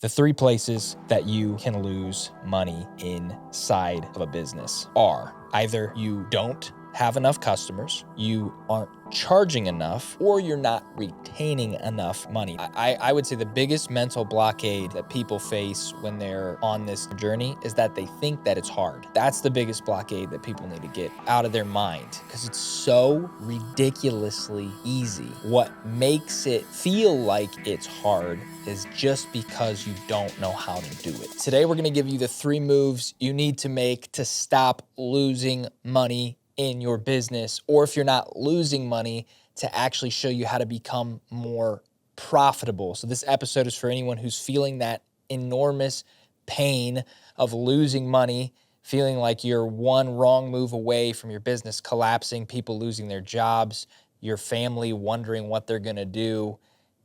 The three places that you can lose money inside of a business are either you don't have enough customers, you aren't charging enough, or you're not retaining enough money. I would say the biggest mental blockade that people face when they're on this journey is that they think that it's hard. That's the biggest blockade that people need to get out of their mind because it's so ridiculously easy. What makes it feel like it's hard is just because you don't know how to do it. Today, we're gonna give you the 3 moves you need to make to stop losing money in your business, or if you're not losing money, to actually show you how to become more profitable. So this episode is for anyone who's feeling that enormous pain of losing money, feeling like you're one wrong move away from your business collapsing, people losing their jobs, your family wondering what they're gonna do.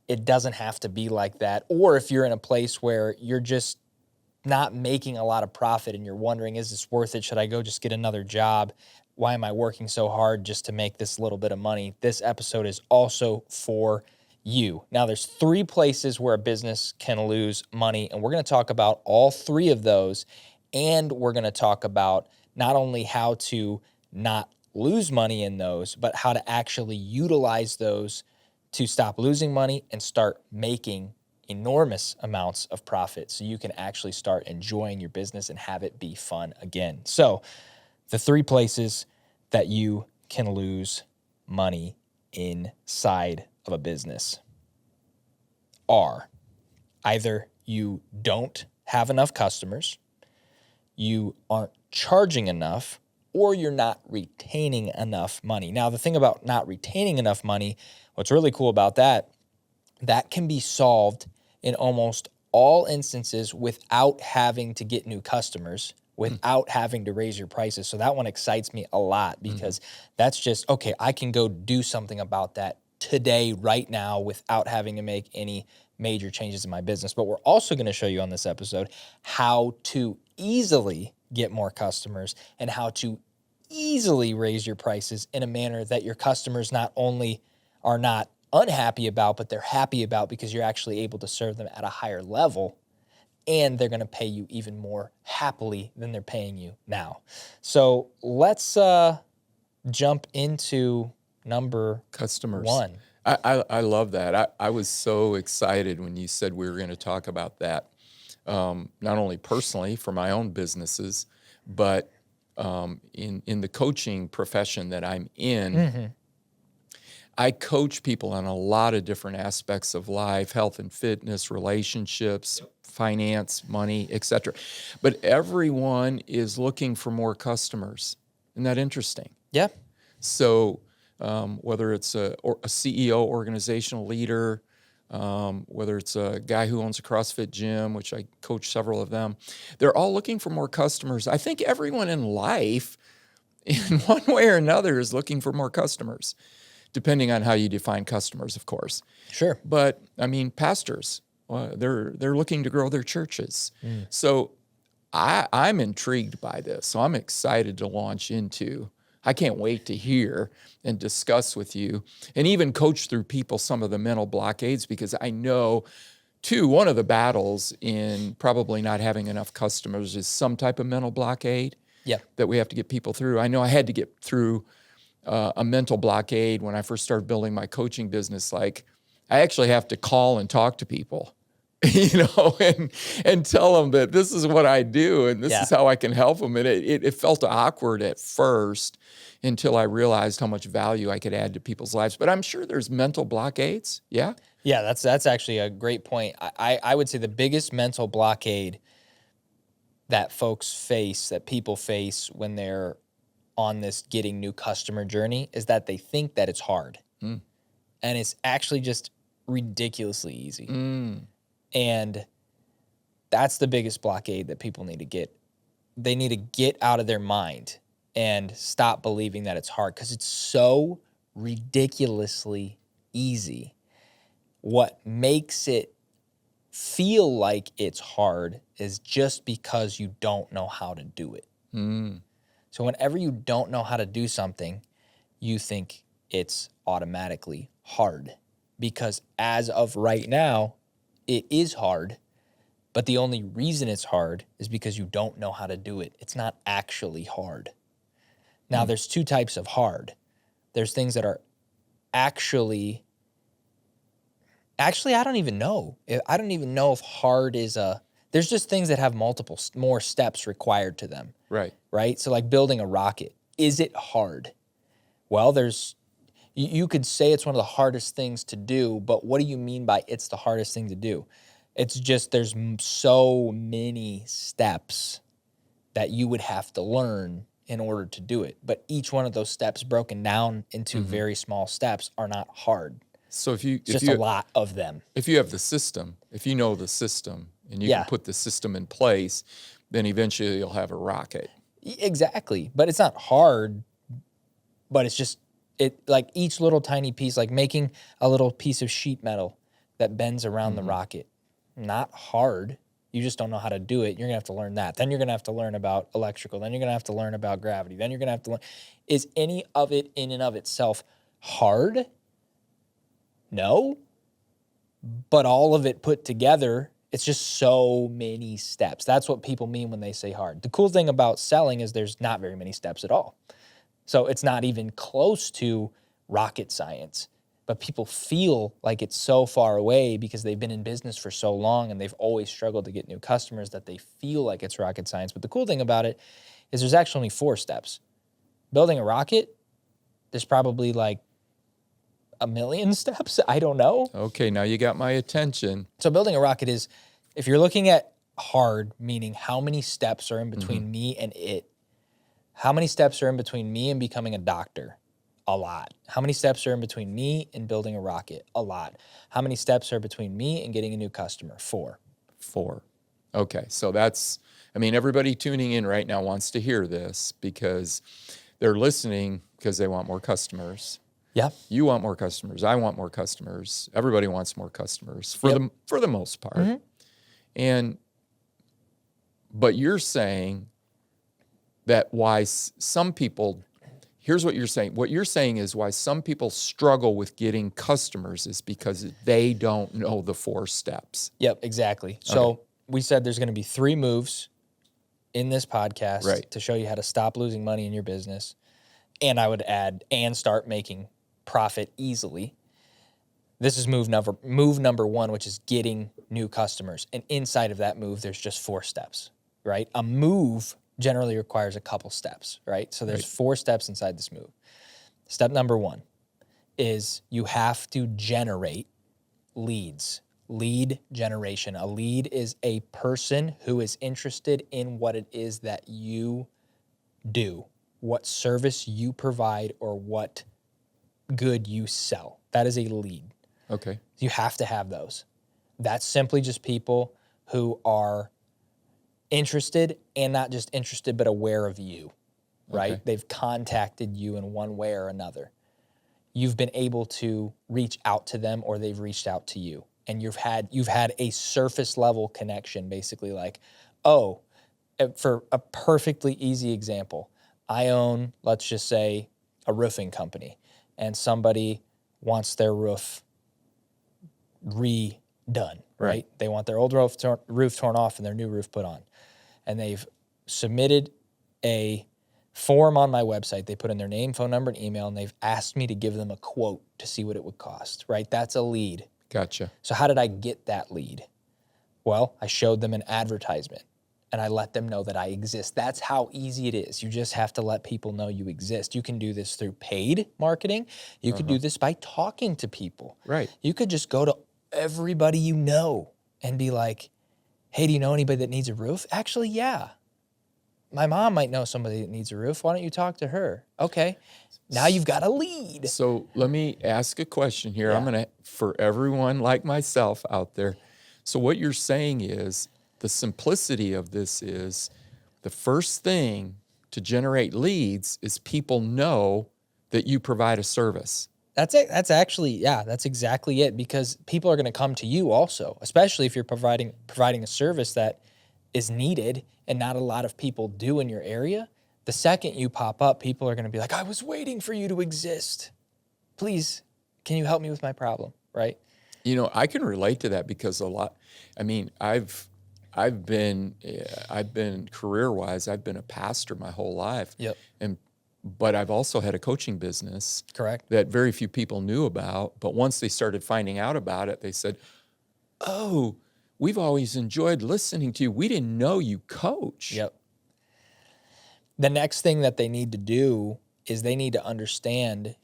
It doesn't have to be like that. Or if you're in a place where you're just not making a lot of profit and you're wondering, is this worth it? Should I go just get another job? Why am I working so hard just to make this little bit of money? This episode is also for you. Now, there's 3 places where a business can lose money, and we're going to talk about all 3 of those. And we're going to talk about not only how to not lose money in those, but how to actually utilize those to stop losing money and start making enormous amounts of profit so you can actually start enjoying your business and have it be fun again. So the 3 places that you can lose money inside of a business are either you don't have enough customers, you aren't charging enough, or you're not retaining enough money. Now, the thing about not retaining enough money, what's really cool about that can be solved in almost all instances without having to get new customers, without having to raise your prices. So that one excites me a lot because that's just, okay, I can go do something about that today, right now, without having to make any major changes in my business. But we're also going to show you on this episode how to easily get more customers and how to easily raise your prices in a manner that your customers not only are not unhappy about, but they're happy about because you're actually able to serve them at a higher level, and they're going to pay you even more happily than they're paying you now. So let's jump into number Customers. 1. I love that. I was so excited when you said we were going to talk about that, not only personally for my own businesses, but in the coaching profession that I'm in. I coach people on a lot of different aspects of life, health and fitness, relationships, finance, money, etc. But everyone is looking for more customers. Isn't that interesting? Yeah. So whether it's a CEO, organizational leader, whether it's a guy who owns a CrossFit gym, which I coach several of them, they're all looking for more customers. I think everyone in life, in one way or another, is looking for more customers, depending on how you define customers, of course. Sure. But I mean, pastors, they're looking to grow their churches. So I'm intrigued by this. So I'm excited to launch into. I can't wait to hear and discuss with you and even coach through people some of the mental blockades, because I know, too, one of the battles in probably not having enough customers is some type of mental blockade that we have to get people through. I know I had to get through a mental blockade when I first started building my coaching business. Like, I actually have to call and talk to people, and tell them that this is what I do and this is how I can help them. And it felt awkward at first until I realized how much value I could add to people's lives. But I'm sure there's mental blockades. Yeah. Yeah, that's actually a great point. I would say the biggest mental blockade that folks face, that people face when they're on this getting new customer journey, is that they think that it's hard. And it's actually just ridiculously easy. And that's the biggest blockade that people need to get. They need to get out of their mind and stop believing that it's hard, because it's so ridiculously easy. What makes it feel like it's hard is just because you don't know how to do it. So whenever you don't know how to do something, you think it's automatically hard, because as of right now, it is hard, But the only reason it's hard is because you don't know how to do it. It's not actually hard. Now, there's two types of hard. There's things that are actually, I don't even know. I don't even know if hard is there's just things that have more steps required to them, Right. right? So like building a rocket, is it hard? Well, you could say it's one of the hardest things to do, but what do you mean by it's the hardest thing to do? It's just there's so many steps that you would have to learn in order to do it. But each one of those steps broken down into very small steps are not hard. So It's just a lot of them. If you have the system, if you know the system and you can put the system in place, then eventually you'll have a rocket. Exactly. But it's not hard, but it's just, like each little tiny piece, like making a little piece of sheet metal that bends around the rocket. Not hard. You just don't know how to do it. You're going to have to learn that. Then you're going to have to learn about electrical. Then you're going to have to learn about gravity. Then you're going to have to learn. Is any of it in and of itself hard? No. But all of it put together, it's just so many steps. That's what people mean when they say hard. The cool thing about selling is there's not very many steps at all. So it's not even close to rocket science. But people feel like it's so far away because they've been in business for so long and they've always struggled to get new customers that they feel like it's rocket science. But the cool thing about it is there's actually only 4 steps. Building a rocket, there's probably like 1 million steps. I don't know. Okay, now you got my attention. So building a rocket is, if you're looking at hard, meaning how many steps are in between me and it, how many steps are in between me and becoming a doctor? A lot. How many steps are in between me and building a rocket? A lot. How many steps are between me and getting a new customer? 4. 4. Okay, so that's, everybody tuning in right now wants to hear this because they're listening because they want more customers. Yeah. You want more customers. I want more customers. Everybody wants more customers for the most part. But you're saying that why some people, here's what you're saying. What you're saying is why some people struggle with getting customers is because they don't know the 4 steps. Yep, exactly. So we said there's going to be 3 moves in this podcast to show you how to stop losing money in your business. And I would add, and start making profit easily. This is move number 1, which is getting new customers. And inside of that move, there's just 4 steps, right? A move generally requires a couple steps, right? So there's 4 steps inside this move. Step number 1 is you have to generate leads. Lead generation. A lead is a person who is interested in what it is that you do, what service you provide, or what good you sell. That is a lead. Okay. You have to have those. That's simply just people who are interested, and not just interested, but aware of you, right? Okay. They've contacted you in one way or another. You've been able to reach out to them, or they've reached out to you. And you've had a surface level connection, basically like, for a perfectly easy example, I own, let's just say, a roofing company, and somebody wants their roof redone, right? They want their old roof torn off and their new roof put on. And they've submitted a form on my website. They put in their name, phone number, and email, and they've asked me to give them a quote to see what it would cost, right? That's a lead. Gotcha. So how did I get that lead? Well, I showed them an advertisement, and I let them know that I exist. That's how easy it is. You just have to let people know you exist. You can do this through paid marketing. You could do this by talking to people. Right. You could just go to everybody you know and be like, hey, do you know anybody that needs a roof? Actually, yeah. My mom might know somebody that needs a roof. Why don't you talk to her? Okay. Now you've got a lead. So let me ask a question here. Yeah. I'm going to, for everyone like myself out there. So what you're saying is the simplicity of this is the first thing to generate leads is people know that you provide a service. That's it. That's actually, that's exactly it, because people are going to come to you also, especially if you're providing a service that is needed and not a lot of people do in your area. The second you pop up, people are going to be like, I was waiting for you to exist. Please, can you help me with my problem, right? I can relate to that because I've I've been career-wise, I've been a pastor my whole life. Yep. But I've also had a coaching business Correct. that very few people knew about. But once they started finding out about it, they said, "Oh, we've always enjoyed listening to you. We didn't know you coach." Yep. The next thing that they need to do is they need to understand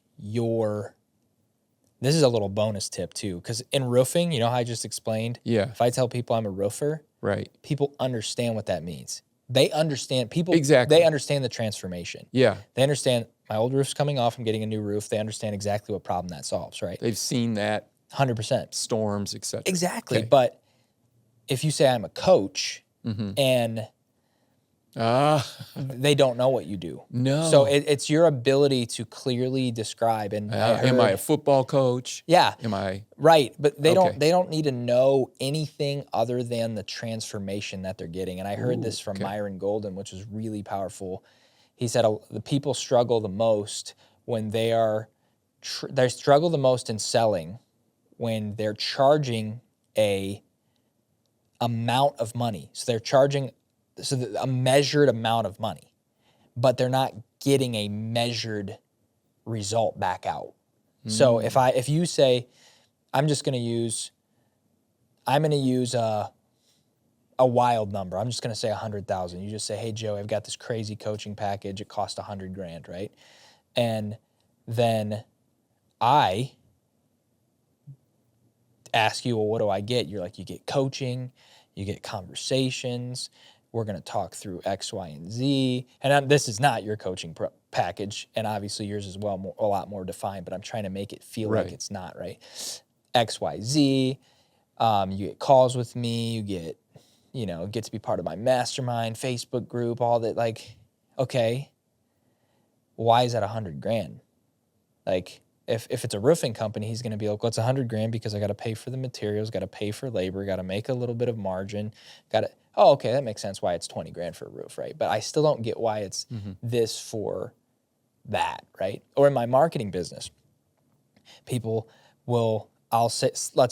this is a little bonus tip too, because in roofing, you know how I just explained? Yeah. If I tell people I'm a roofer, Right. people understand what that means. They understand Exactly. They understand the transformation. Yeah. They understand my old roof's coming off, I'm getting a new roof. They understand exactly what problem that solves, right? They've seen that 100%. storms, etc. Exactly. Okay. But if you say I'm a coach and they don't know what you do. No. So it's your ability to clearly describe. And am I a football coach? Yeah. Am I? Right. But they Okay. don't need to know anything other than the transformation that they're getting. And I heard this from okay. Myron Golden, which was really powerful. He said the people struggle the most when they struggle the most in selling when they're charging a amount of money. So they're charging a measured amount of money, but they're not getting a measured result back out. So if you say, I'm going to use a wild number. I'm just going to say 100,000. You just say, hey, Joe, I've got this crazy coaching package. It cost $100,000, right? And then I ask you, well, what do I get? You're like, you get coaching, you get conversations. We're going to talk through X, Y, and Z. And this is not your coaching package. And obviously yours is a lot more defined, but I'm trying to make it feel like it's not, right? X, Y, Z. You get calls with me. You get, get to be part of my mastermind, Facebook group, all that. Like, okay, why is that $100,000? Like, if it's a roofing company, he's going to be like, well, it's $100,000 because I got to pay for the materials, got to pay for labor, got to make a little bit of margin, oh, okay, that makes sense why it's $20,000 for a roof, right? But I still don't get why it's this for that, right? Or in my marketing business, let's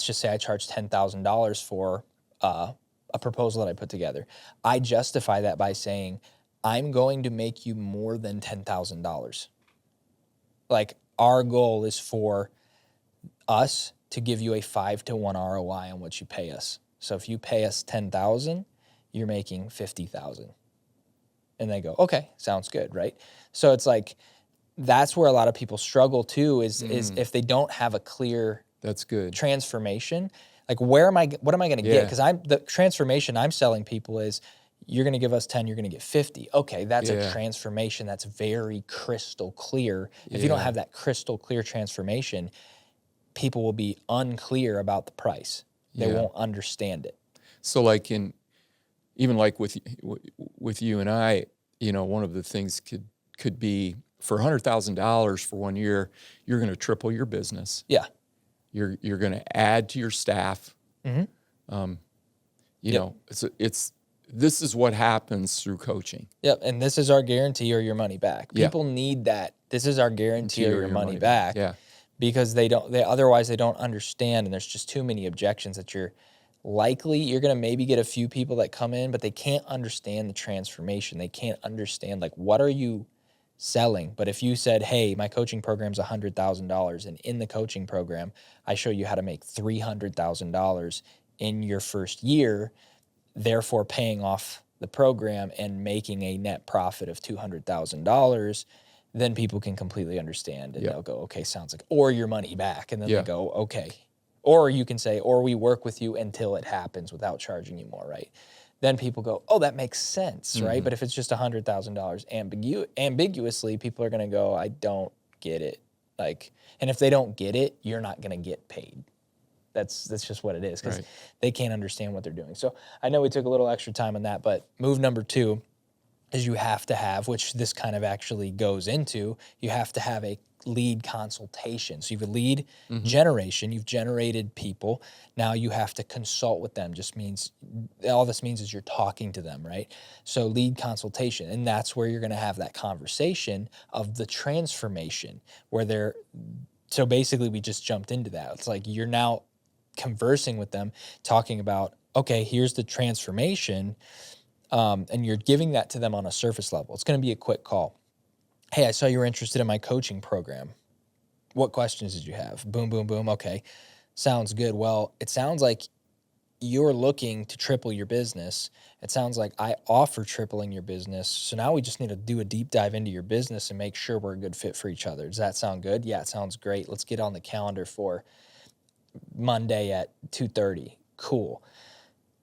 just say I charge $10,000 for a proposal that I put together. I justify that by saying, I'm going to make you more than $10,000. Like, our goal is for us to give you a 5-to-1 ROI on what you pay us. So if you pay us $10,000, you're making $50,000. And they go, okay, sounds good, right? So it's like, that's where a lot of people struggle too, is if they don't have a clear That's good. transformation. Like, what am I going to get? Because the transformation I'm selling people is, you're going to give us 10, you're going to get 50. Okay, that's a transformation that's very crystal clear. If you don't have that crystal clear transformation, people will be unclear about the price. They won't understand it. So like even like with you and I, one of the things could be for $100,000 for 1 year, you're going to triple your business. Yeah. You're going to add to your staff. This is what happens through coaching. Yep, and this is our guarantee or your money back. People need that. This is our guarantee or your money back. Yeah. Because otherwise they don't understand, and there's just too many objections that you're going to maybe get a few people that come in, but they can't understand the transformation. They can't understand, like, what are you selling? But if you said, hey, my coaching program's $100,000, and in the coaching program, I show you how to make $300,000 in your first year, therefore paying off the program and making a net profit of $200,000, then people can completely understand, and they'll go, okay, sounds like, or your money back. And then they go, okay. Or you can say, or we work with you until it happens without charging you more, right? Then people go, oh, that makes sense, right? But if it's just $100,000 ambiguously, people are going to go, I don't get it. Like, and if they don't get it, you're not going to get paid. That's just what it is, because they can't understand what they're doing. So I know we took a little extra time on that, but move number 2 is you have to have, which this kind of actually goes into, you have to have a lead consultation. So you have a lead generation, you've generated people, now you have to consult with them. All this means is you're talking to them, right? So lead consultation, and that's where you're going to have that conversation of the transformation, so basically we just jumped into that. It's like you're now conversing with them, talking about, okay, here's the transformation. And you're giving that to them on a surface level. It's going to be a quick call. Hey, I saw you were interested in my coaching program. What questions did you have? Boom, boom, boom. Okay. Sounds good. Well, it sounds like you're looking to triple your business. It sounds like I offer tripling your business. So now we just need to do a deep dive into your business and make sure we're a good fit for each other. Does that sound good? Yeah, it sounds great. Let's get on the calendar for Monday at 2:30. Cool.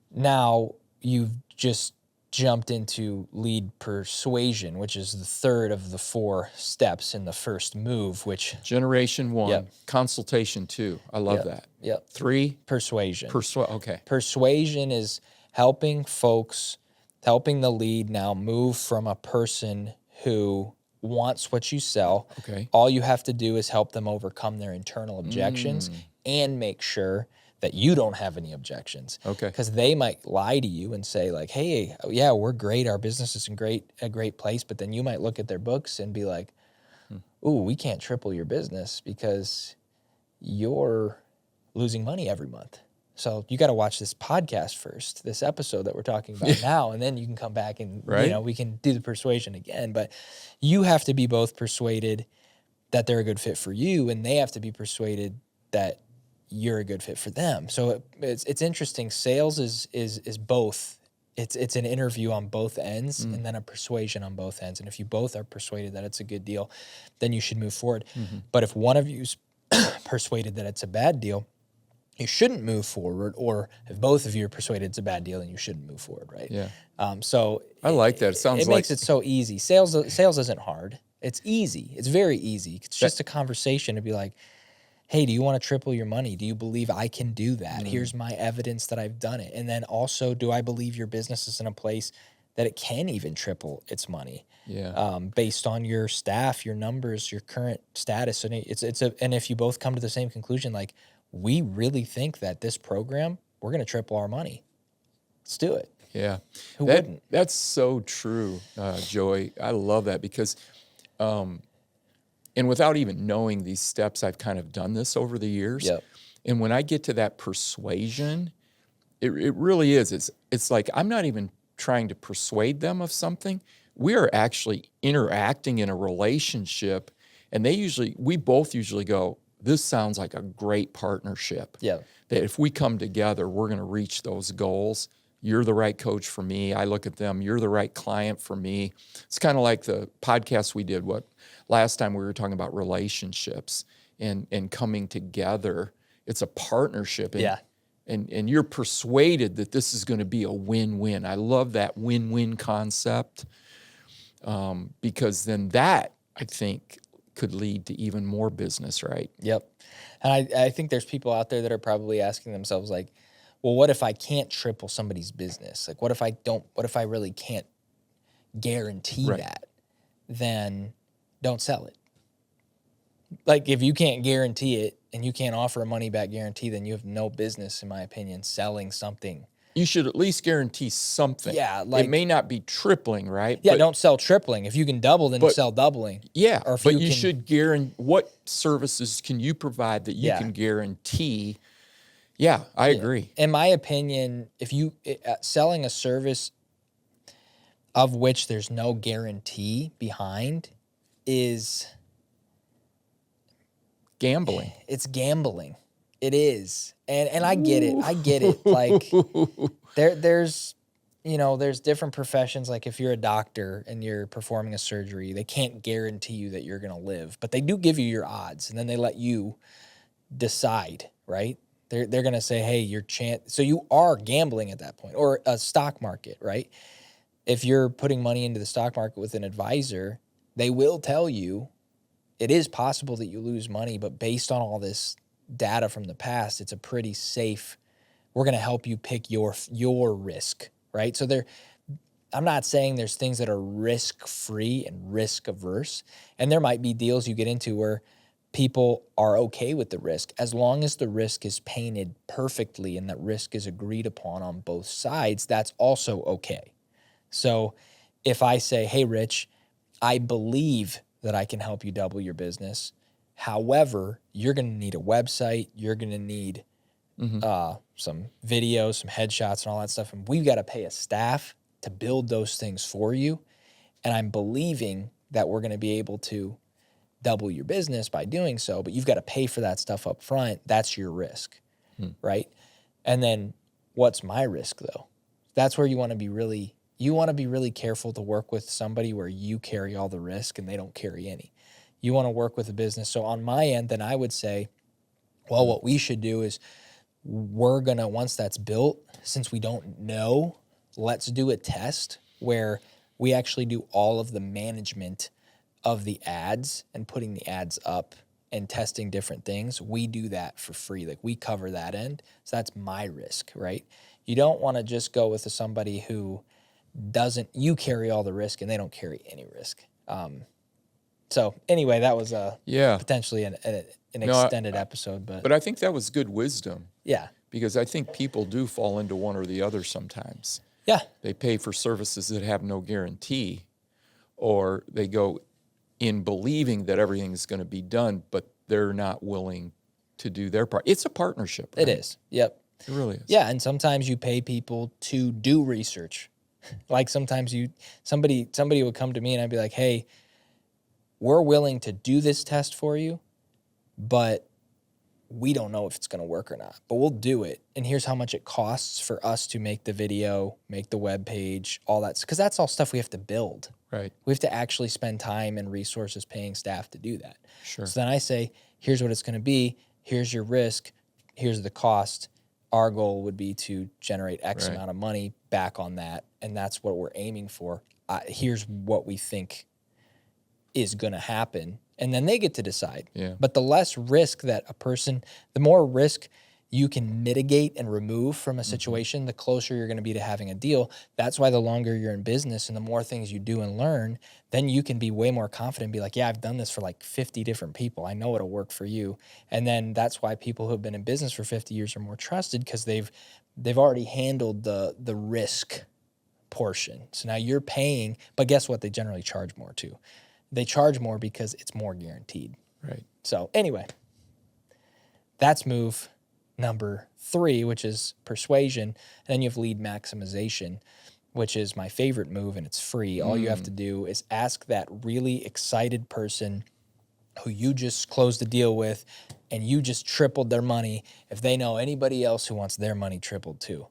Now you've just jumped into lead persuasion, which is the third of the 4 steps in the first move, which Generation 1, Yep. consultation 2. I love that. 3, persuasion. okay. Persuasion is helping the lead now move from a person who wants what you sell. Okay. All you have to do is help them overcome their internal objections and make sure that you don't have any objections. Okay. Because they might lie to you and say like, hey, yeah, we're great. Our business is in a great place. But then you might look at their books and be like, ooh, we can't triple your business because you're losing money every month. So you got to watch this podcast first, this episode that we're talking about now, and then you can come back and we can do the persuasion again. But you have to be both persuaded that they're a good fit for you, and they have to be persuaded that you're a good fit for them. So it's interesting. Sales is both. It's an interview on both ends and then a persuasion on both ends. And if you both are persuaded that it's a good deal, then you should move forward. But if one of you's persuaded that it's a bad deal, you shouldn't move forward. Or if both of you are persuaded it's a bad deal, then you shouldn't move forward, right? Yeah. So I like that. It makes it so easy. Sales isn't hard. It's easy. It's very easy. It's just a conversation to be like, hey, do you want to triple your money? Do you believe I can do that? Here's my evidence that I've done it. And then also, do I believe your business is in a place that it can even triple its money? Yeah. Based on your staff, your numbers, your current status. And and if you both come to the same conclusion, like, we really think that this program, we're going to triple our money. Let's do it. Yeah. Who wouldn't? That's so true, Joey. I love that because, and without even knowing these steps, I've kind of done this over the years. Yep. And when I get to that persuasion, it really is. It's like I'm not even trying to persuade them of something. We are actually interacting in a relationship, and we both usually go, this sounds like a great partnership. Yeah. That if we come together, we're going to reach those goals. You're the right coach for me. I look at them. You're the right client for me. It's kind of like the podcast we did. Last time we were talking about relationships and coming together. It's a partnership. And you're persuaded that this is going to be a win-win. I love that win-win concept because then that, I think, could lead to even more business, right? Yep. And I think there's people out there that are probably asking themselves like, well, what if I can't triple somebody's business? Like, what if I really can't guarantee that? Then don't sell it. Like, if you can't guarantee it and you can't offer a money back guarantee, then you have no business, in my opinion, selling something. You should at least guarantee something. Yeah, like, it may not be tripling, right? Yeah, don't sell tripling. If you can double, then you sell doubling. Yeah, or if but you should guarantee. What services can you provide that you can guarantee? Yeah, I agree. In my opinion, if you selling a service of which there's no guarantee behind is gambling. It's gambling. It is. And I get it. I get it. Like there's different professions. Like if you're a doctor and you're performing a surgery, they can't guarantee you that you're going to live, but they do give you your odds and then they let you decide, right? They're going to say, hey, your chance. So you are gambling at that point, or a stock market, right? If you're putting money into the stock market with an advisor, they will tell you it is possible that you lose money, but based on all this data from the past, it's a pretty safe. We're going to help you pick your risk, right? So I'm not saying there's things that are risk-free and risk-averse, and there might be deals you get into where people are okay with the risk as long as the risk is painted perfectly and that risk is agreed upon on both sides. That's also okay. So if I say, hey, Rich, I believe that I can help you double your business. However, you're going to need a website. You're going to need some videos, some headshots, and all that stuff. And we've got to pay a staff to build those things for you. And I'm believing that we're going to be able to double your business by doing so, but you've got to pay for that stuff up front. That's your risk, right? And then what's my risk though? That's where you want to be really careful to work with somebody where you carry all the risk and they don't carry any. You want to work with a business. So on my end, then I would say, well, what we should do is we're going to, once that's built, since we don't know, let's do a test where we actually do all of the management of the ads and putting the ads up and testing different things. We do that for free. Like we cover that end. So that's my risk, right? You don't want to just go with somebody who you carry all the risk and they don't carry any risk. So anyway, that was potentially an extended episode, but I think that was good wisdom. Yeah. Because I think people do fall into one or the other sometimes. Yeah. They pay for services that have no guarantee, or they go in believing that everything's going to be done, but they're not willing to do their part. It's a partnership, right? It is. Yep. It really is. Yeah, and sometimes you pay people to do research. Like sometimes somebody would come to me and I'd be like, hey, we're willing to do this test for you, but we don't know if it's going to work or not, but we'll do it. And here's how much it costs for us to make the video, make the web page, all that. Because that's all stuff we have to build. Right. We have to actually spend time and resources paying staff to do that. Sure. So then I say, here's what it's going to be. Here's your risk. Here's the cost. Our goal would be to generate X amount of money back on that. And that's what we're aiming for. Here's what we think is going to happen. And then they get to decide. Yeah. But the less risk that the more risk you can mitigate and remove from a situation, the closer you're going to be to having a deal. That's why the longer you're in business and the more things you do and learn, then you can be way more confident and be like, yeah, I've done this for like 50 different people. I know it'll work for you. And then that's why people who have been in business for 50 years are more trusted, because they've already handled the risk portion. So now you're paying, but guess what? They generally charge more too. They charge more because it's more guaranteed. Right. So anyway, that's move number 3, which is persuasion. And then you have lead maximization, which is my favorite move, and it's free. All you have to do is ask that really excited person who you just closed a deal with and you just tripled their money if they know anybody else who wants their money tripled too.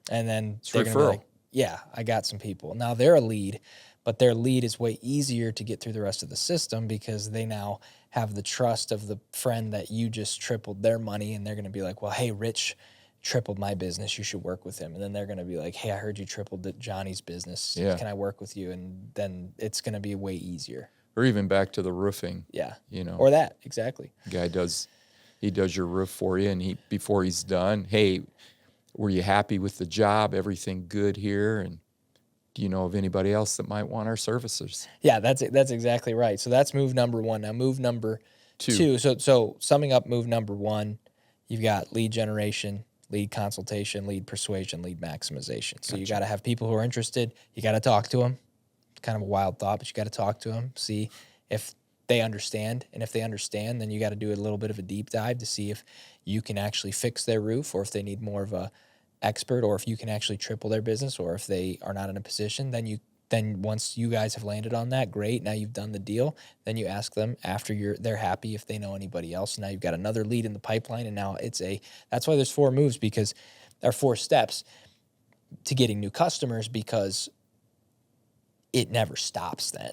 And then It's they're going to be referral. like, yeah, I got some people. Now they're a lead, but their lead is way easier to get through the rest of the system because they now have the trust of the friend that you just tripled their money, and they're going to be like, well, hey, Rich tripled my business. You should work with him. And then they're going to be like, hey, I heard you tripled Johnny's business. Yeah. Can I work with you? And then it's going to be way easier. Or even back to the roofing. Yeah. You know, Or that. Exactly. guy does your roof for you, and before he's done, hey, were you happy with the job? Everything good here? And do you know of anybody else that might want our services? Yeah, that's exactly right. So that's move number 1. Now move number 2. So summing up move number 1, you've got lead generation, lead consultation, lead persuasion, lead maximization. So you got to have people who are interested. You got to talk to them. It's kind of a wild thought, but you got to talk to them, see if they understand. And if they understand, then you got to do a little bit of a deep dive to see if you can actually fix their roof, or if they need more of a expert, or if you can actually triple their business, or if they are not in a position, then once you guys have landed on that, great. Now you've done the deal. Then you ask them after they're happy if they know anybody else. Now you've got another lead in the pipeline, and now that's why there's 4 moves, because there are 4 steps to getting new customers, because it never stops then.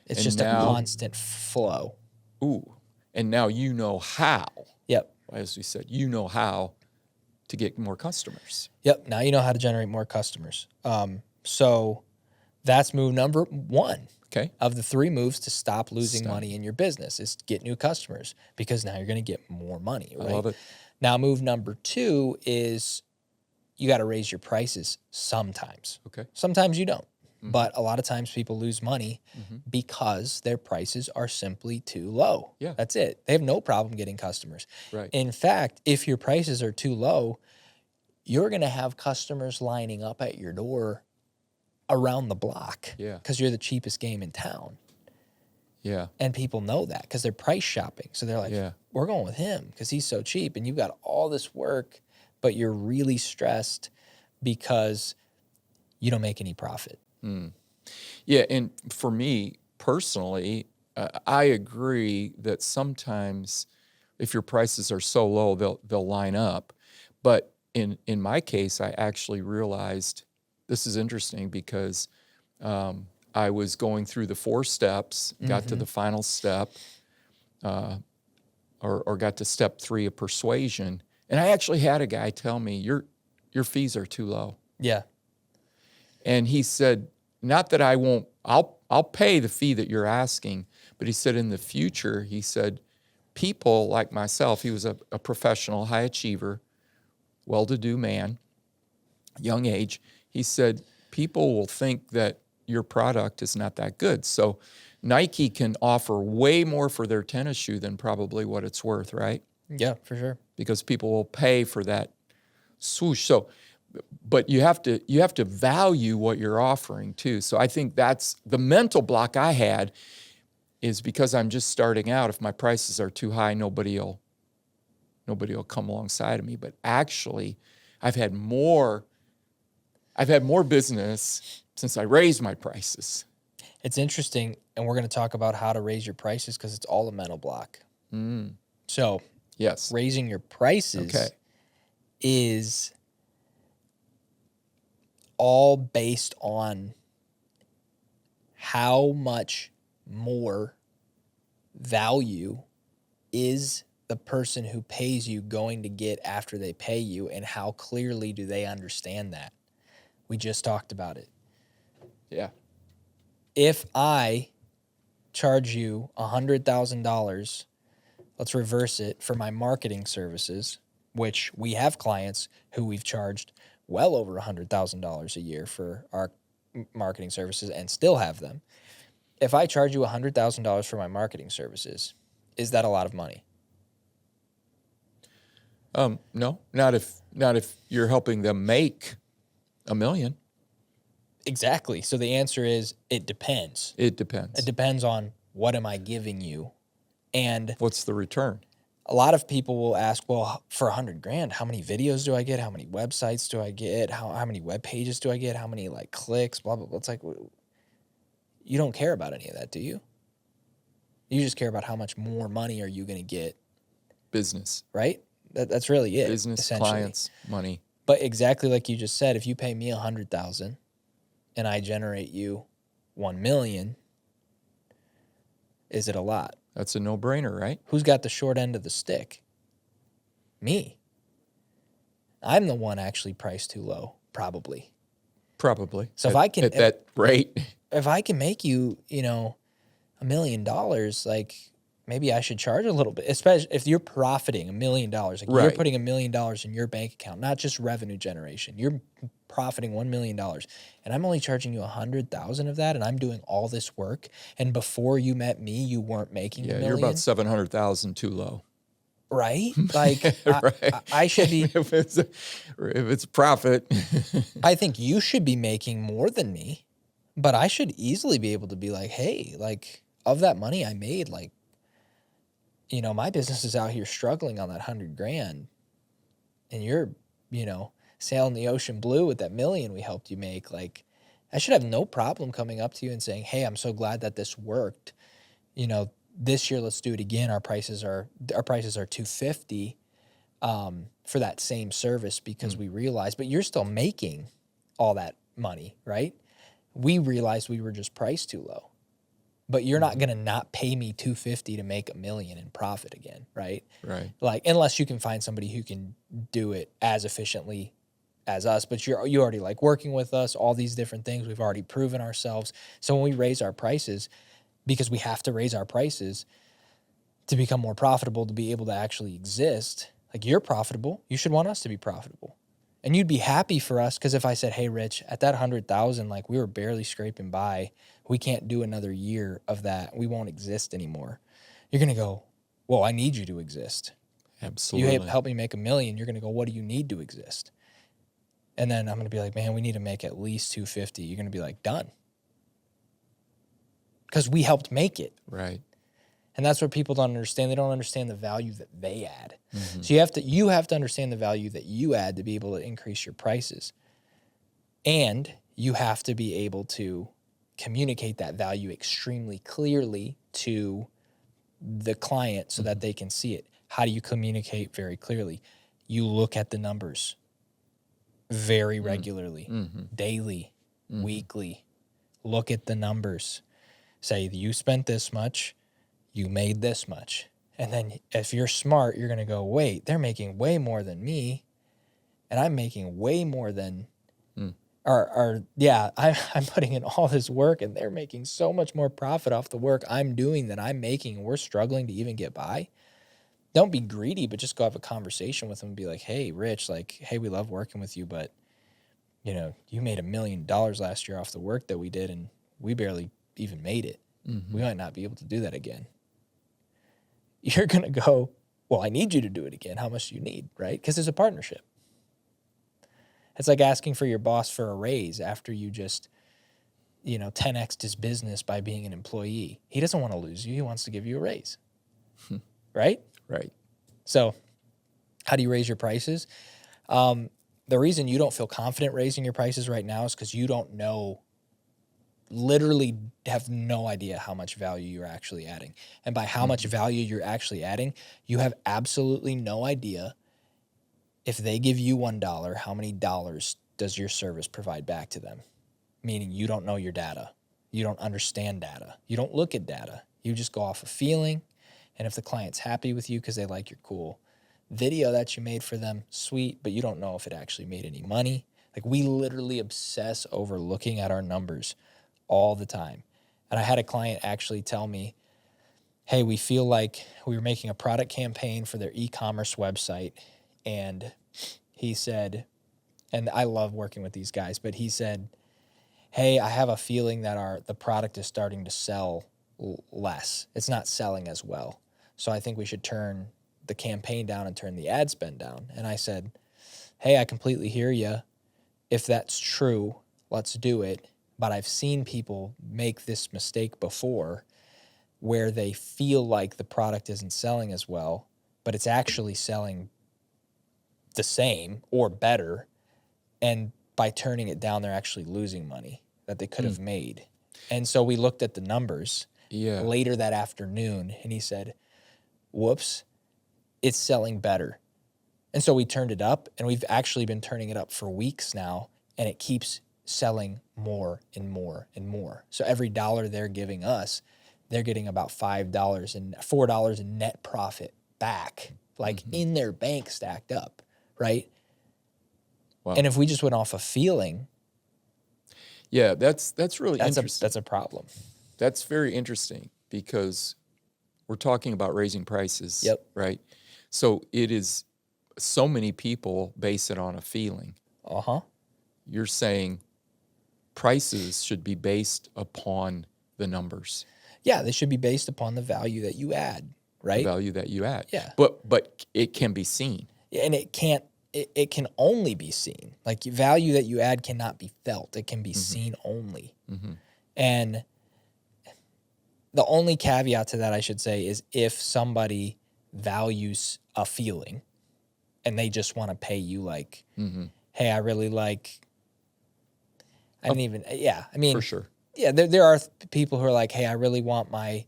It's just a constant flow. Ooh, and now you know how. Yep. As we said, you know how to get more customers. Yep. Now you know how to generate more customers. So that's move number 1. Okay. Of the 3 moves to stop losing money in your business is get new customers, because now you're going to get more money, right? I love it. Now move number 2 is you got to raise your prices sometimes. Okay. Sometimes you don't. But a lot of times people lose money because their prices are simply too low. Yeah. That's it. They have no problem getting customers. Right. In fact, if your prices are too low, you're going to have customers lining up at your door around the block. Yeah. Because you're the cheapest game in town. Yeah. And people know that because they're price shopping. So they're like, Yeah. we're going with him because he's so cheap. And you've got all this work, but you're really stressed because you don't make any profit. Yeah. And for me personally, I agree that sometimes if your prices are so low, they'll line up. But in my case, I actually realized this is interesting because I was going through the 4 steps, got to the final step, or got to step 3 of persuasion, and I actually had a guy tell me, your fees are too low. Yeah. And he said, not that I won't, I'll pay the fee that you're asking, but he said in the future, he said, people like myself, he was a professional, high achiever, well-to-do man, young age. He said, people will think that your product is not that good. So Nike can offer way more for their tennis shoe than probably what it's worth, right? Yeah, for sure. Because people will pay for that swoosh. So, but you have to value what you're offering too. So I think that's the mental block I had, is because I'm just starting out. If my prices are too high, nobody will come alongside of me. But actually, I've had more business since I raised my prices. It's interesting, and we're going to talk about how to raise your prices because it's all a mental block. So Yes. raising your prices is all based on how much more value is the person who pays you going to get after they pay you, and how clearly do they understand that. We just talked about it. Yeah. If I charge you $100,000, let's reverse it, for my marketing services, which we have clients who we've charged well over $100,000 a year for our marketing services and still have them. If I charge you $100,000 for my marketing services, is that a lot of money? No, not if you're helping them make $1 million. Exactly. So the answer is it depends. It depends. It depends on what am I giving you. And What's the return? a lot of people will ask, well, for $100,000, how many videos do I get? How many websites do I get? How many web pages do I get? How many like clicks? Blah, blah, blah. It's like, you don't care about any of that, do you? You just care about how much more money are you going to get. Business. Right? That's really it. Business, clients, money. But exactly like you just said, if you pay me $100,000 and I generate you $1 million, is it a lot? That's a no-brainer, right? Who's got the short end of the stick? Me. I'm the one actually priced too low, probably. Probably. So if I can, at that rate, if I can make you, $1 million, like maybe I should charge a little bit, especially if you're profiting $1 million. Like you're Right. putting $1 million in your bank account, not just revenue generation. You're profiting $1 million, and I'm only charging you $100,000 of that, and I'm doing all this work. And before you met me, you weren't making $1 million. you're about 700,000 too low. Right? Like Right. I should be. if it's profit. I think you should be making more than me, but I should easily be able to be like, hey, like of that money I made, like, my business is out here struggling on that $100,000, and you're, sailing the ocean blue with that $1 million we helped you make. Like, I should have no problem coming up to you and saying, hey, I'm so glad that this worked. This year, let's do it again. Our prices are $250 for that same service because we realized, but you're still making all that money, right? We realized we were just priced too low. But you're not going to not pay me $250 to make $1 million in profit again, right? Right. Like, unless you can find somebody who can do it as efficiently as us, but you already like working with us, all these different things. We've already proven ourselves. So when we raise our prices, because we have to raise our prices to become more profitable, to be able to actually exist, like you're profitable, you should want us to be profitable. And you'd be happy for us, because if I said, hey, Rich, at that 100,000, like we were barely scraping by, we can't do another year of that, we won't exist anymore. You're going to go, well, I need you to exist. Absolutely. You help me make $1 million. You're going to go, what do you need to exist? And then I'm going to be like, man, we need to make at least $250. You're going to be like, done. because we helped make it. Right. And that's what people don't understand. They don't understand the value that they add. Mm-hmm. So you have to understand the value that you add to be able to increase your prices. And you have to be able to communicate that value extremely clearly to the client so that they can see it. How do you communicate very clearly? You look at the numbers very regularly, daily, weekly. Look at the numbers. Say, you spent this much, you made this much. And then if you're smart, you're going to go, wait, they're making way more than me, and I'm making way more than, I'm putting in all this work, and they're making so much more profit off the work I'm doing than I'm making, and we're struggling to even get by. Don't be greedy, but just go have a conversation with them and be like, hey, Rich, like, hey, we love working with you, but, you know, you made $1 million last year off the work that we did, and we barely even made it. We might not be able to do that again. You're going to go, well, I need you to do it again. How much do you need, right? Because it's a partnership. It's like asking for your boss for a raise after you just, 10x'd his business by being an employee. He doesn't want to lose you. He wants to give you a raise, right? Right. So how do you raise your prices? The reason you don't feel confident raising your prices right now is because you don't know, literally have no idea how much value you're actually adding. And by how much value you're actually adding, you have absolutely no idea. If they give you $1, how many dollars does your service provide back to them? Meaning you don't know your data. You don't understand data. You don't look at data. You just go off a feeling. And if the client's happy with you because they like your cool video that you made for them, sweet, but you don't know if it actually made any money. Like, we literally obsess over looking at our numbers all the time. And I had a client actually tell me, hey, we feel like we were making a product campaign for their e-commerce website. And he said, and I love working with these guys, but he said, hey, I have a feeling that the product is starting to sell less. It's not selling as well. So I think we should turn the campaign down and turn the ad spend down. And I said, hey, I completely hear you. If that's true, let's do it. But I've seen people make this mistake before where they feel like the product isn't selling as well, but it's actually selling the same or better. And by turning it down, they're actually losing money that they could have made. And so we looked at the numbers later that afternoon, and he said, whoops, it's selling better. And so we turned it up, and we've actually been turning it up for weeks now, and it keeps selling more and more and more. So every dollar they're giving us, they're getting about $5 and $4 in net profit back, like in their bank stacked up, right? Wow. And if we just went off a feeling, that's really interesting. That's a problem. That's very interesting because we're talking about raising prices, right? So it is, so many people base it on a feeling. You're saying prices should be based upon the numbers. Yeah, they should be based upon the value that you add, right? The value that you add. Yeah. But it can be seen. And it can only be seen. Like, value that you add cannot be felt. It can be seen only. And the only caveat to that, I should say, is if somebody values a feeling and they just want to pay you like, hey, I really like, I mean, for sure. Yeah, there are people who are like, hey, I really want my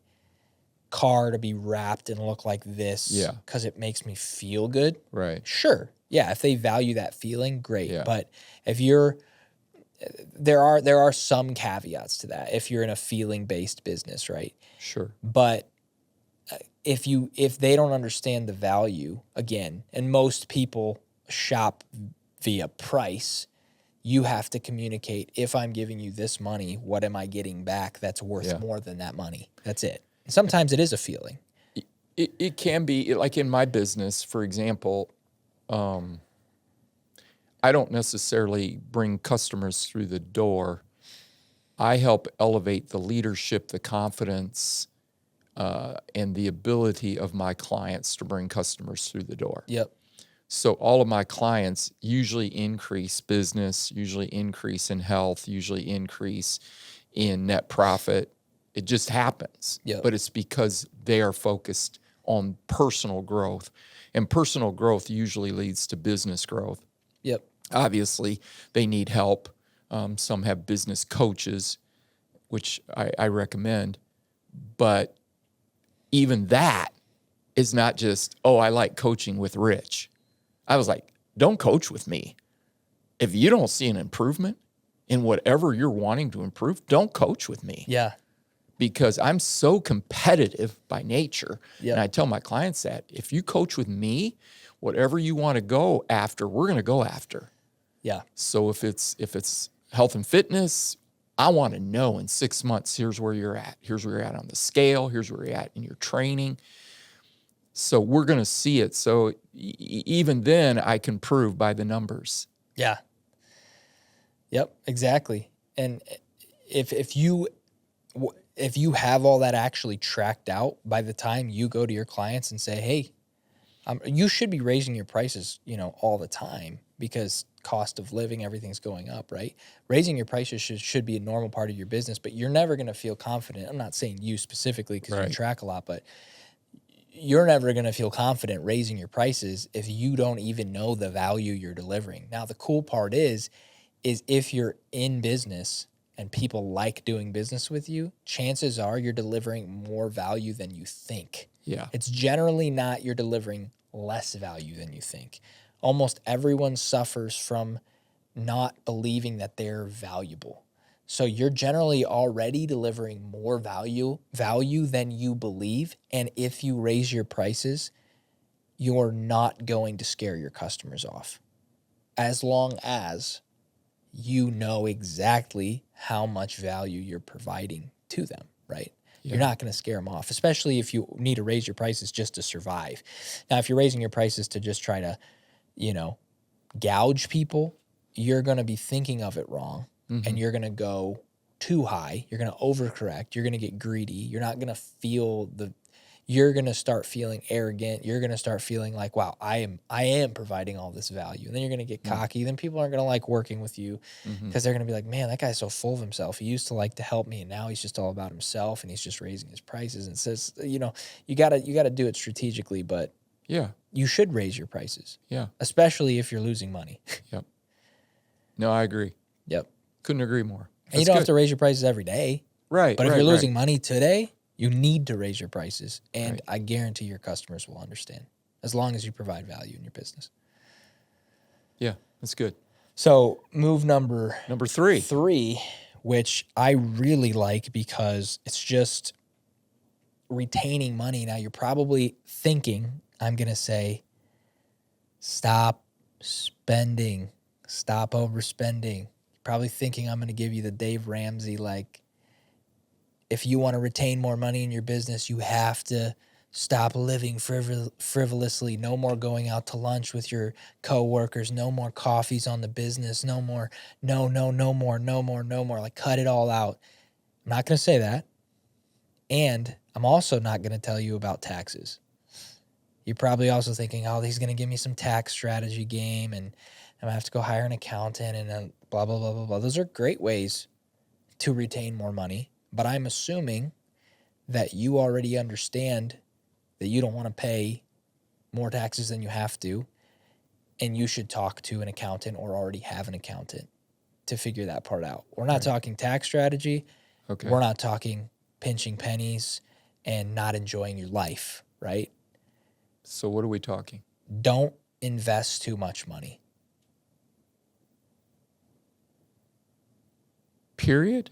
car to be wrapped and look like this because it makes me feel good. Right. Sure. Yeah, if they value that feeling, great. Yeah. But if there are some caveats to that if you're in a feeling-based business, right? Sure. But if they don't understand the value, again, and most people shop via price, you have to communicate, if I'm giving you this money, what am I getting back that's worth more than that money? That's it. Sometimes it is a feeling. It can be, like in my business, for example, I don't necessarily bring customers through the door. I help elevate the leadership, the confidence, and the ability of my clients to bring customers through the door. Yep. So all of my clients usually increase business, usually increase in health, usually increase in net profit It just happens. Yep. But it's because they are focused on personal growth. And personal growth usually leads to business growth. Yep. Obviously, they need help. Some have business coaches, which I recommend. But even that is not just, oh, I like coaching with Rich. I was like, don't coach with me. If you don't see an improvement in whatever you're wanting to improve, don't coach with me. Yeah. Because I'm so competitive by nature. Yep. And I tell my clients that if you coach with me, whatever you want to go after, we're going to go after. Yeah. So if it's health and fitness, I want to know in 6 months, here's where you're at. Here's where you're at on the scale. Here's where you're at in your training. So we're going to see it. So even then, I can prove by the numbers. Yeah. Yep, exactly. And if you have all that actually tracked out by the time you go to your clients and say, hey, you should be raising your prices, all the time because cost of living, everything's going up, right? Raising your prices should be a normal part of your business, but you're never going to feel confident. I'm not saying you specifically because you track a lot, but you're never going to feel confident raising your prices if you don't even know the value you're delivering. Now, the cool part is if you're in business and people like doing business with you, chances are you're delivering more value than you think. Yeah. It's generally not you're delivering less value than you think. Almost everyone suffers from not believing that they're valuable. So you're generally already delivering more value than you believe. And if you raise your prices, you're not going to scare your customers off. As long as you know exactly how much value you're providing to them, right? Yeah. You're not going to scare them off, especially if you need to raise your prices just to survive. Now, if you're raising your prices to just try to, gouge people, you're going to be thinking of it wrong. Mm-hmm. And you're going to go too high. You're going to overcorrect. You're going to get greedy. You're not going to you're going to start feeling arrogant. You're going to start feeling like, wow, I am providing all this value. And then you're going to get cocky. Then people aren't going to like working with you because they're going to be like, man, that guy's so full of himself. He used to like to help me and now he's just all about himself and he's just raising his prices. And says, you got to do it strategically, but yeah, you should raise your prices. Yeah. Especially if you're losing money. Yep. No, I agree. Yep. Couldn't agree more. And you don't have to raise your prices every day. Right. But if you're losing money today, you need to raise your prices. And I guarantee your customers will understand as long as you provide value in your business. Yeah, that's good. So move number 3, which I really like because it's just retaining money. Now you're probably thinking, I'm going to say, stop spending, stop overspending. You're probably thinking I'm going to give you the Dave Ramsey, like, if you want to retain more money in your business, you have to stop living frivolously. No more going out to lunch with your coworkers. No more coffees on the business. No more. No more. Like, cut it all out. I'm not going to say that. And I'm also not going to tell you about taxes. You're probably also thinking, oh, he's going to give me some tax strategy game and I'm going to have to go hire an accountant and then blah, blah, blah, blah, blah. Those are great ways to retain more money. But I'm assuming that you already understand that you don't want to pay more taxes than you have to, and you should talk to an accountant or already have an accountant to figure that part out. We're not talking tax strategy. Okay. We're not talking pinching pennies and not enjoying your life, right? So what are we talking? Don't invest too much money. Period?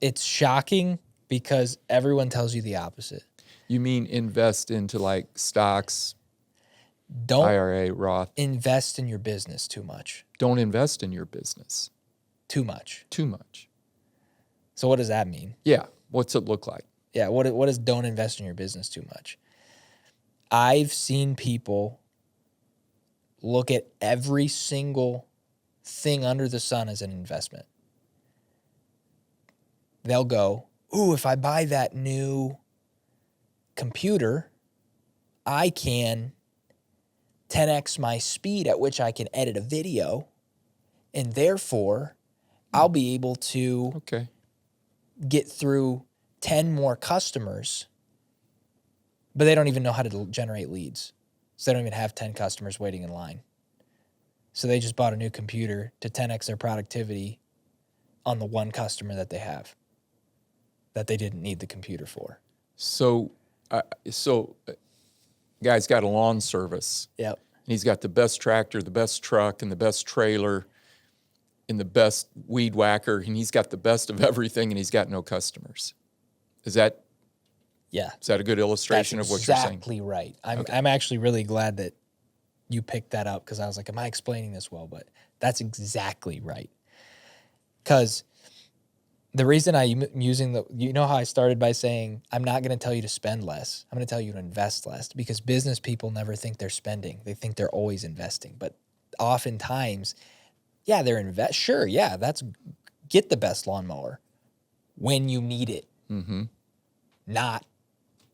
It's shocking because everyone tells you the opposite. You mean invest into like stocks, Don't IRA, Roth? Invest in your business too much. Don't invest in your business. Too much. Too much. So what does that mean? Yeah. What's it look like? Yeah. What is don't invest in your business too much? I've seen people look at every single thing under the sun as an investment. They'll go, ooh, if I buy that new computer, I can 10x my speed at which I can edit a video, and therefore I'll be able to get through 10 more customers, but they don't even know how to generate leads. So they don't even have 10 customers waiting in line. So they just bought a new computer to 10x their productivity on the one customer that they have that they didn't need the computer for. So guy's got a lawn service. Yep. And he's got the best tractor, the best truck, and the best trailer, and the best weed whacker, and he's got the best of everything, and he's got no customers. Is that a good illustration of what you're saying? Exactly right. I'm actually really glad that you picked that up, because I was like, am I explaining this well? But that's exactly right. Because the reason I'm using you know how I started by saying, I'm not going to tell you to spend less. I'm going to tell you to invest less, because business people never think they're spending. They think they're always investing. But oftentimes, yeah, they're sure, yeah, get the best lawnmower when you need it. Mm-hmm. Not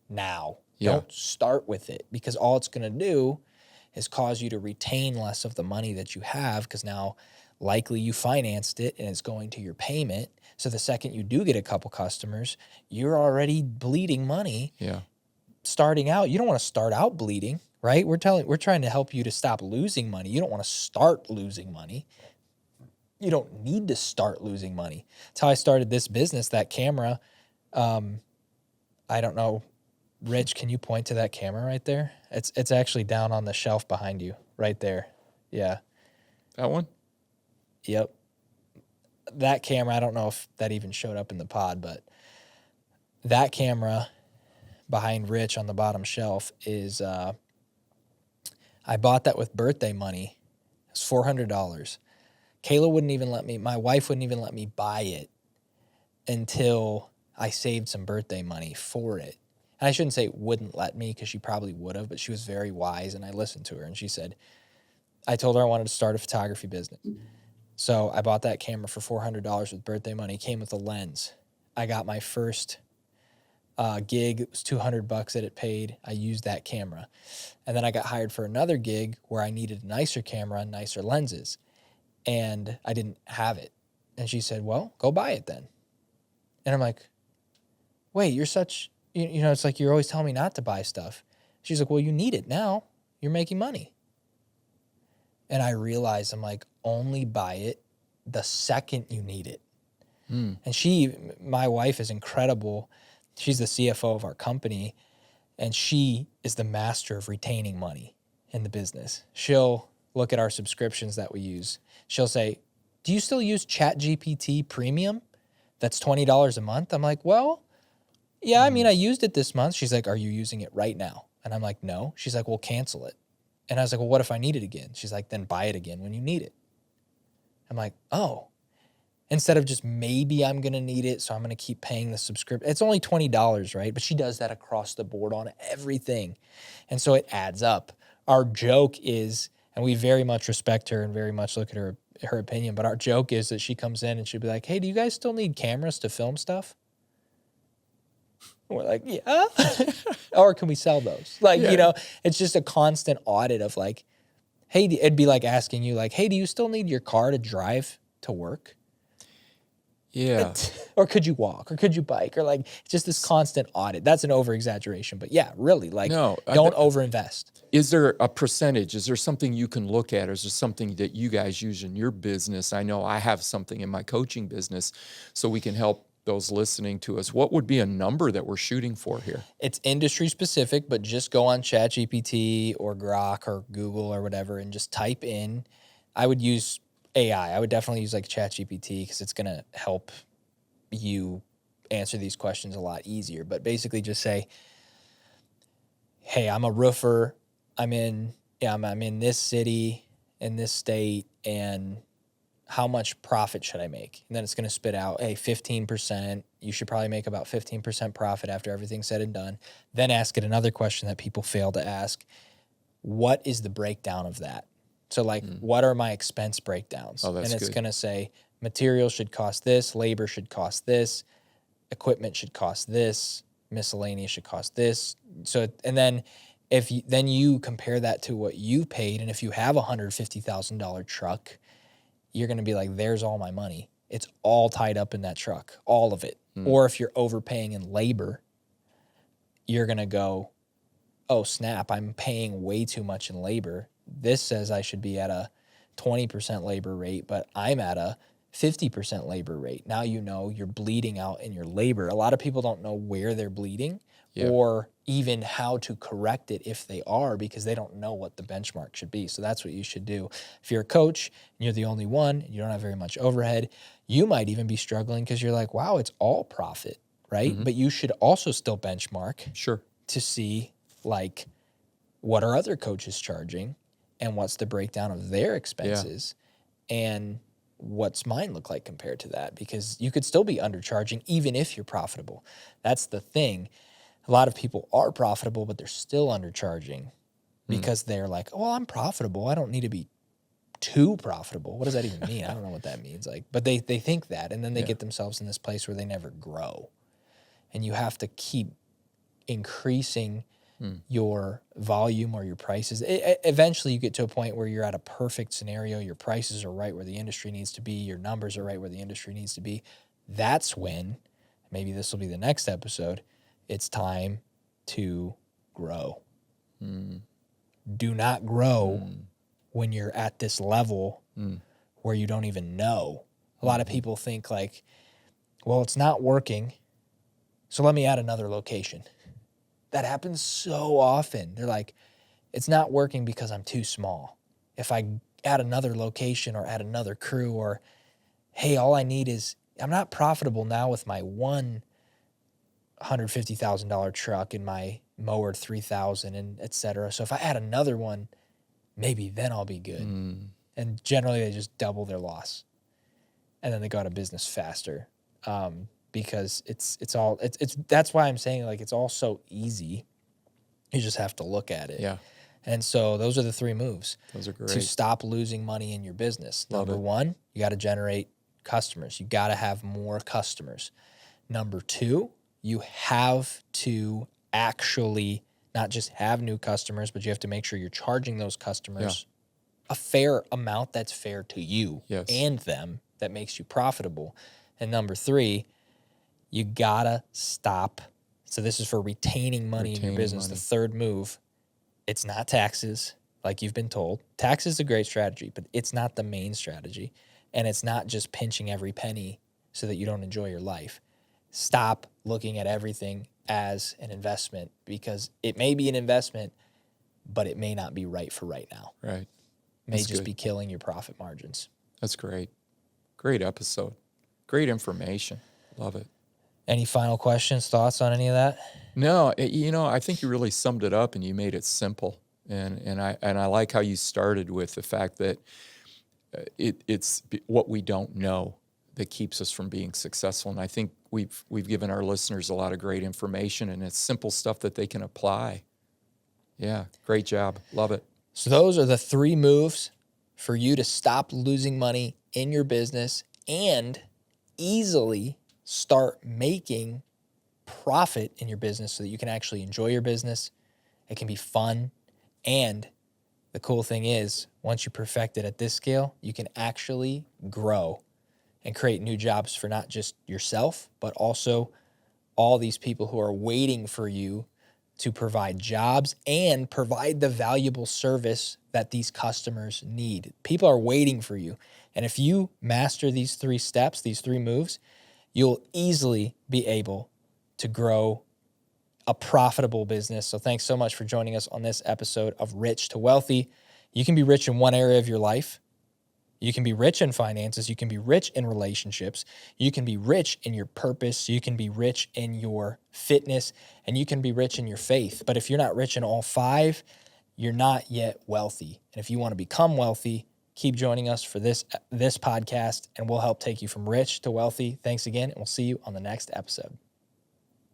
now. Yeah. Don't start with it, because all it's going to do is cause you to retain less of the money that you have, because now likely you financed it and it's going to your payment. So the second you do get a couple customers, you're already bleeding money. Yeah. Starting out, you don't want to start out bleeding, right? We're trying to help you to stop losing money. You don't want to start losing money. You don't need to start losing money. That's how I started this business, that camera. I don't know. Rich, can you point to that camera right there? It's actually down on the shelf behind you, right there. Yeah. That one? Yep. That camera, I don't know if that even showed up in the pod, but that camera behind Rich on the bottom shelf is, I bought that with birthday money. It's $400. Kayla wouldn't even let me, my wife wouldn't even let me buy it until I saved some birthday money for it. And I shouldn't say wouldn't let me, because she probably would have, but she was very wise, and I listened to her. And she said, I told her I wanted to start a photography business. So I bought that camera for $400 with birthday money. It came with a lens. I got my first gig. It was $200 that it paid. I used that camera. And then I got hired for another gig where I needed a nicer camera and nicer lenses. And I didn't have it. And she said, well, go buy it then. And I'm like, wait, you're such, you know, it's like you're always telling me not to buy stuff. She's like, well, you need it now. You're making money. And I realized, I'm like, only buy it the second you need it. And my wife is incredible. She's the CFO of our company, and she is the master of retaining money in the business. She'll look at our subscriptions that we use. She'll say, do you still use ChatGPT Premium? That's $20 a month. I'm like, well, yeah, I mean, I used it this month. She's like, are you using it right now? And I'm like, no. She's like, well, cancel it. And I was like, well, what if I need it again? She's like, then buy it again when you need it. I'm like, oh, instead of just maybe I'm going to need it, so I'm going to keep paying the subscription. It's only $20, right? But she does that across the board on everything. And so it adds up. Our joke is, and we very much respect her and very much look at her opinion, but our joke is that she comes in and she'll be like, hey, do you guys still need cameras to film stuff? And we're like, yeah. Or can we sell those? Like, you know, it's just a constant audit of like, hey, it'd be like asking you like, hey, do you still need your car to drive to work? Yeah. Or could you walk? Or could you bike? Or like, it's just this constant audit. That's an over-exaggeration. But yeah, really, like, don't overinvest. Is there a percentage? Is there something you can look at? Or is there something that you guys use in your business? I know I have something in my coaching business, so we can help those listening to us. What would be a number that we're shooting for here? It's industry specific, but just go on ChatGPT or Grok or Google or whatever and just type in. I would use AI. I would definitely use like ChatGPT, because it's going to help you answer these questions a lot easier. But basically just say, hey, I'm a roofer. I'm in this city, in this state, and how much profit should I make? And then it's going to spit out, hey, 15%. You should probably make about 15% profit after everything's said and done. Then ask it another question that people fail to ask. What is the breakdown of that? So like, what are my expense breakdowns? Oh, that's and it's good. going to say materials should cost this, labor should cost this, equipment should cost this, miscellaneous should cost this. So, and then then you compare that to what you paid. And if you have a $150,000 truck, you're going to be like, there's all my money. it's all tied up in that truck, all of it. Or if you're overpaying in labor, you're going to go, oh, snap, I'm paying way too much in labor. This says I should be at a 20% labor rate, but I'm at a 50% labor rate. Now you know you're bleeding out in your labor. A lot of people don't know where they're bleeding or even how to correct it if they are, because they don't know what the benchmark should be. So that's what you should do. If you're a coach and you're the only one, you don't have very much overhead, you might even be struggling because you're like, wow, it's all profit, right? But you should also still benchmark to see like what are other coaches charging and what's the breakdown of their expenses and what's mine look like compared to that, because you could still be undercharging even if you're profitable. That's the thing. A lot of people are profitable, but they're still undercharging because they're like, oh, well, I'm profitable. I don't need to be too profitable. What does that even mean? I don't know what that means. Like, but they think that, and then they get themselves in this place where they never grow. And you have to keep increasing your volume or your prices. Eventually you get to a point where you're at a perfect scenario. Your prices are right where the industry needs to be. Your numbers are right where the industry needs to be. That's when, maybe this will be the next episode, it's time to grow. Do not grow when you're at this level where you don't even know. A lot of people think like, well, it's not working, so let me add another location. That happens so often. They're like, it's not working because I'm too small. If I add another location or add another crew, or, hey, all I need is, I'm not profitable now with my one $150,000 truck and my mower 3,000 and et cetera. So if I add another one, maybe then I'll be good. And generally they just double their loss. And then they go out of business faster. Because it's that's why I'm saying like it's all so easy. You just have to look at it. Yeah. And so those are the 3 moves. Those are great. To stop losing money in your business. Number 1, you got to generate customers. You got to have more customers. Number 2, you have to actually not just have new customers, but you have to make sure you're charging those customers a fair amount that's fair to you and them, that makes you profitable. And number 3, you gotta stop. So this is for retaining money in your business. The third move, it's not taxes, like you've been told. Tax is a great strategy, but it's not the main strategy. And it's not just pinching every penny so that you don't enjoy your life. Stop looking at everything as an investment, because it may be an investment, but it may not be right for right now. Right. It may just be killing your profit margins. That's great. Great episode. Great information. Love it. Any final questions, thoughts on any of that? No, I think you really summed it up and you made it simple. And I like how you started with the fact that it's what we don't know that keeps us from being successful. And I think we've given our listeners a lot of great information, and it's simple stuff that they can apply. Yeah, great job. Love it. So those are the 3 moves for you to stop losing money in your business and easily start making profit in your business so that you can actually enjoy your business. It can be fun. And the cool thing is, once you perfect it at this scale, you can actually grow and create new jobs for not just yourself, but also all these people who are waiting for you to provide jobs and provide the valuable service that these customers need. People are waiting for you. And if you master these 3 steps, these 3 moves, you'll easily be able to grow a profitable business. So thanks so much for joining us on this episode of Rich to Wealthy. You can be rich in one area of your life. You can be rich in finances. You can be rich in relationships. You can be rich in your purpose. You can be rich in your fitness, and you can be rich in your faith. But if you're not rich in all 5, you're not yet wealthy. And if you want to become wealthy, keep joining us for this podcast, and we'll help take you from rich to wealthy. Thanks again, and we'll see you on the next episode.